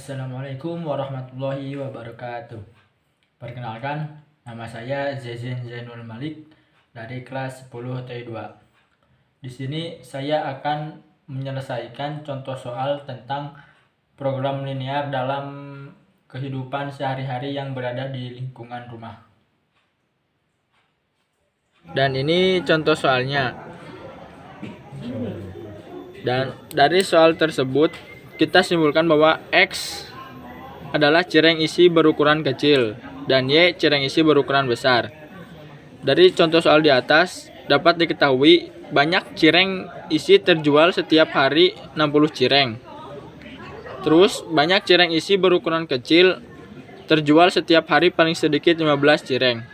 Assalamualaikum warahmatullahi wabarakatuh. Perkenalkan, nama saya Zezin Zainul Malik dari kelas 10 T2. Di sini saya akan menyelesaikan contoh soal tentang program linear dalam kehidupan sehari-hari yang berada di lingkungan rumah. Dan ini contoh soalnya. Dan dari soal tersebut kita simpulkan bahwa X adalah cireng isi berukuran kecil dan Y cireng isi berukuran besar. Dari contoh soal di atas dapat diketahui banyak cireng isi terjual setiap hari 60 cireng. Terus banyak cireng isi berukuran kecil terjual setiap hari paling sedikit 15 cireng.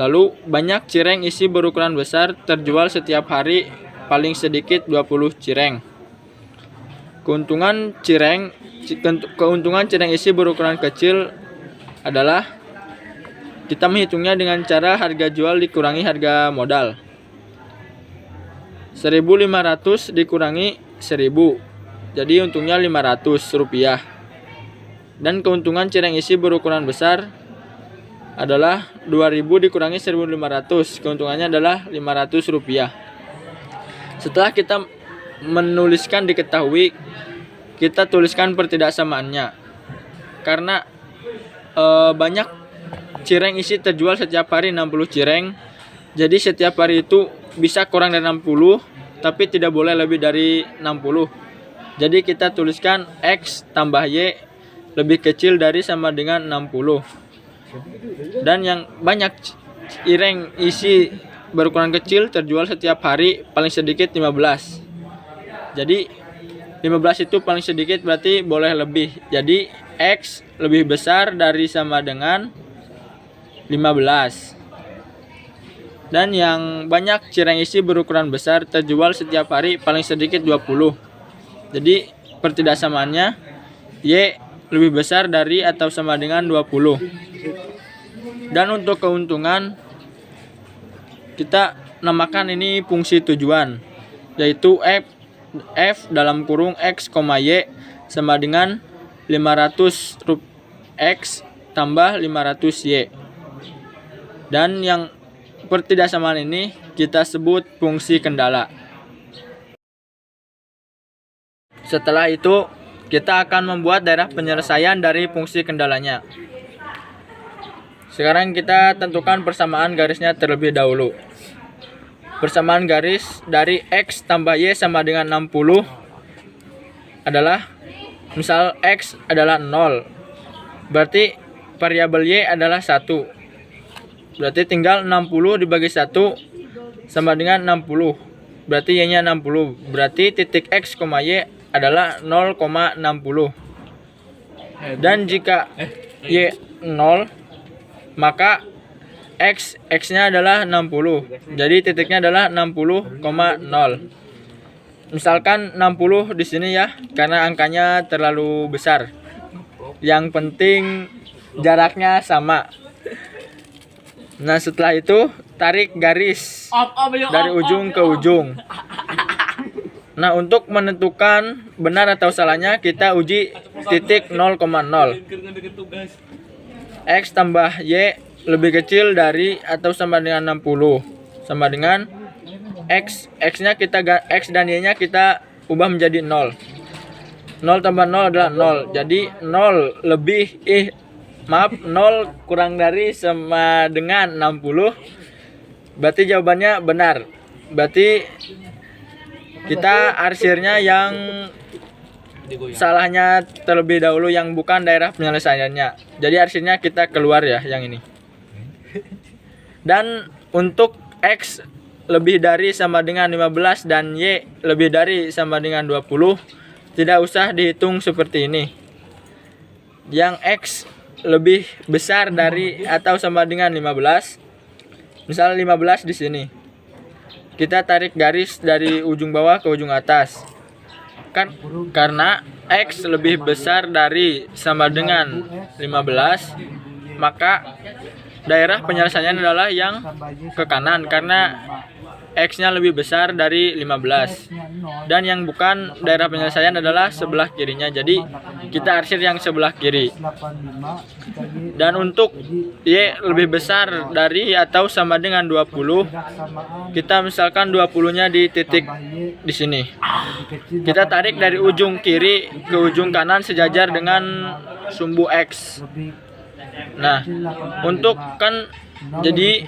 Lalu banyak cireng isi berukuran besar terjual setiap hari paling sedikit 20 cireng. Keuntungan cireng isi berukuran kecil adalah kita menghitungnya dengan cara harga jual dikurangi harga modal. 1.500 dikurangi 1.000, jadi untungnya Rp500. Dan keuntungan cireng isi berukuran besar adalah 2.000 dikurangi 1.500, keuntungannya adalah Rp500. Setelah kita menuliskan diketahui, kita tuliskan pertidaksamaannya. Karena banyak cireng isi terjual setiap hari 60 cireng, jadi setiap hari itu bisa kurang dari 60, tapi tidak boleh lebih dari 60. Jadi kita tuliskan X tambah Y lebih kecil dari sama dengan 60. Dan yang banyak cireng isi berukuran kecil terjual setiap hari paling sedikit 15. Jadi 15 itu paling sedikit, berarti boleh lebih. Jadi X lebih besar dari sama dengan 15. Dan yang banyak cireng isi berukuran besar terjual setiap hari paling sedikit 20. Jadi pertidaksamaannya Y lebih besar dari atau sama dengan 20. Dan untuk keuntungan kita namakan ini fungsi tujuan, yaitu F dalam kurung X, Y sama dengan 500 X tambah 500 Y. Dan yang pertidaksamaan ini kita sebut fungsi kendala. Setelah itu kita akan membuat daerah penyelesaian dari fungsi kendalanya. Sekarang kita tentukan persamaan garisnya terlebih dahulu. Persamaan garis dari X tambah Y sama dengan 60 adalah, misal X adalah 0, berarti variabel Y adalah 1. Berarti tinggal 60 dibagi 1 sama dengan 60. Berarti Y-nya 60. Berarti titik X, Y adalah 0,60. Dan jika Y 0, maka X-nya adalah 60. Jadi titiknya adalah 60,0. Misalkan 60 di sini ya, karena angkanya terlalu besar. Yang penting jaraknya sama. Nah, setelah itu tarik garis dari ujung ke ujung. Nah, untuk menentukan benar atau salahnya kita uji titik 0,0. X tambah Y lebih kecil dari atau sama dengan 60, sama dengan X-nya X dan Y-nya kita ubah menjadi 0. 0 tambah 0 adalah 0. Jadi 0 lebih 0 kurang dari sama dengan 60. Berarti jawabannya benar. Berarti kita arsirnya yang salahnya terlebih dahulu, yang bukan daerah penyelesaiannya. Jadi arsirnya kita keluar ya, yang ini. Dan untuk X lebih dari sama dengan 15 dan Y lebih dari sama dengan 20, tidak usah dihitung seperti ini. Yang X lebih besar dari atau sama dengan 15, misal 15 di sini. Kita tarik garis dari ujung bawah ke ujung atas. Karena X lebih besar dari sama dengan 15, maka daerah penyelesaian adalah yang ke kanan karena X-nya lebih besar dari 15. Dan yang bukan daerah penyelesaian adalah sebelah kirinya. Jadi kita arsir yang sebelah kiri. Dan untuk Y lebih besar dari atau sama dengan 20, kita misalkan 20-nya di titik di sini. Kita tarik dari ujung kiri ke ujung kanan sejajar dengan sumbu X. Nah, untuk kan jadi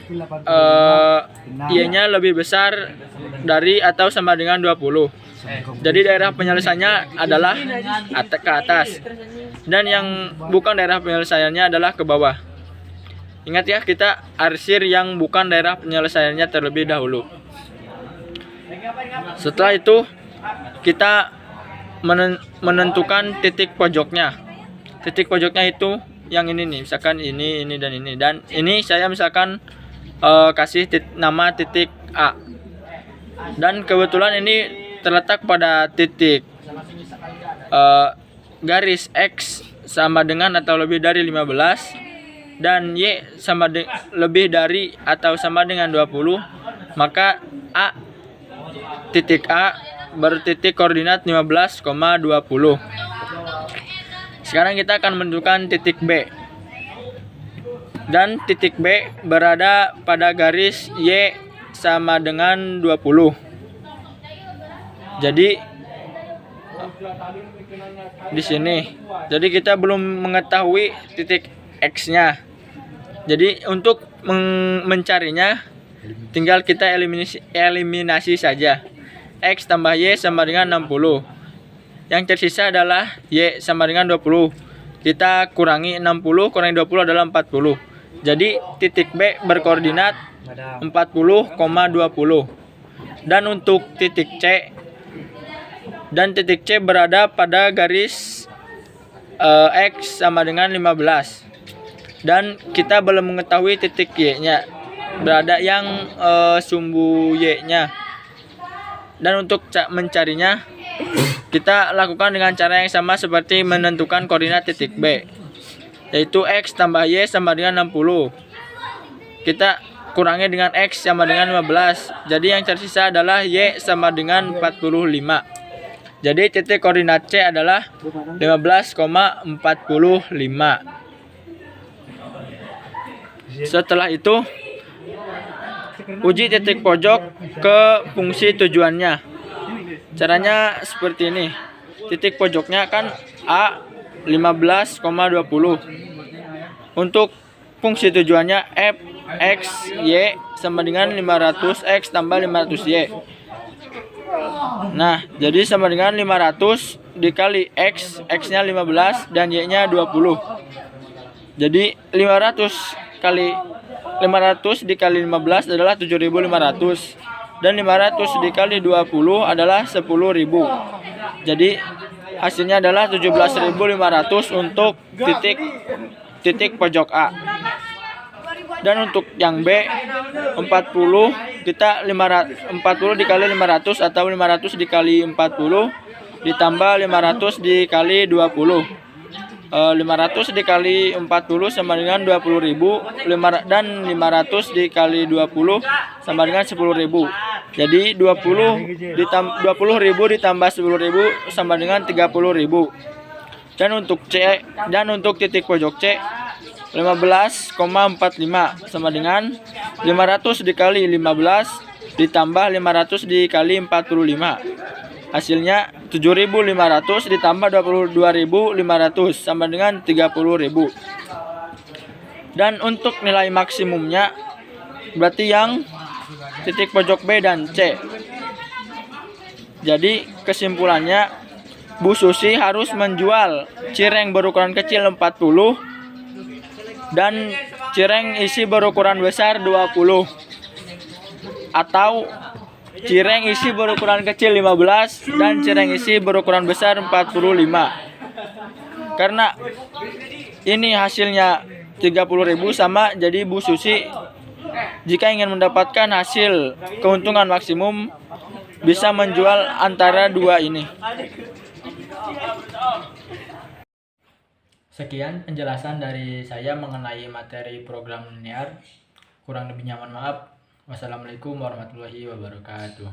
Y-nya lebih besar dari atau sama dengan 20. Jadi daerah penyelesaiannya adalah ke atas. Dan yang bukan daerah penyelesaiannya adalah ke bawah. Ingat ya, kita arsir yang bukan daerah penyelesaiannya terlebih dahulu. Setelah itu kita menentukan titik pojoknya. Titik pojoknya itu yang ini nih, misalkan ini dan ini. Dan ini saya misalkan kasih nama titik A. Dan kebetulan ini terletak pada titik garis X sama dengan atau lebih dari 15 dan Y lebih dari atau sama dengan 20, maka titik A bertitik koordinat 15,20. Sekarang kita akan menentukan titik B. Dan titik B berada pada garis Y sama dengan 20. Jadi di sini. Jadi kita belum mengetahui titik X-nya. Jadi untuk mencarinya tinggal kita eliminasi saja. X tambah Y sama dengan 60. Yang tersisa adalah Y sama dengan 20. Kita kurangi 60 kurangi 20 adalah 40. Jadi titik B berkoordinat 40,20. Dan untuk titik C berada pada garis X sama dengan 15. Dan kita belum mengetahui titik Y-nya. Berada yang sumbu Y-nya. Dan untuk mencarinya kita lakukan dengan cara yang sama seperti menentukan koordinat titik B, yaitu X tambah Y sama dengan 60. Kita kurangi dengan X sama dengan 15. Jadi yang tersisa adalah Y sama dengan 45. Jadi titik koordinat C adalah 15,45. Setelah itu uji titik pojok ke fungsi tujuannya. Caranya seperti ini. Titik pojoknya kan A 15,20. Untuk fungsi tujuannya f x y sama dengan 500x tambah 500y. Nah, jadi sama dengan 500 dikali X, X-nya 15 dan Y-nya 20. Jadi 500 dikali 15 adalah 7.500 dan 500 dikali 20 adalah 10.000. Jadi hasilnya adalah 17.500 untuk titik pojok A. Dan untuk yang B 40 kita 40 dikali 500 atau 500 dikali 40 ditambah 500 dikali 20. 500 dikali 40 sama dengan 20.000 dan 500 dikali 20 sama dengan 10.000. Jadi 20.000 ditambah 10.000 sama dengan 30.000. Dan untuk titik pojok C 15,45 sama dengan 500 dikali 15 ditambah 500 dikali 45. Hasilnya 7.500 ditambah 22.500 sama dengan 30.000. Dan untuk nilai maksimumnya berarti yang titik pojok B dan C. Jadi kesimpulannya Bu Susi harus menjual cireng berukuran kecil 40 dan cireng isi berukuran besar 20, atau cireng isi berukuran kecil 15 dan cireng isi berukuran besar 45. Karena ini hasilnya 30.000 sama, jadi Bu Susi jika ingin mendapatkan hasil keuntungan maksimum bisa menjual antara dua ini. Sekian penjelasan dari saya mengenai materi program linear. Kurang lebihnya mohon maaf. Wassalamualaikum warahmatullahi wabarakatuh.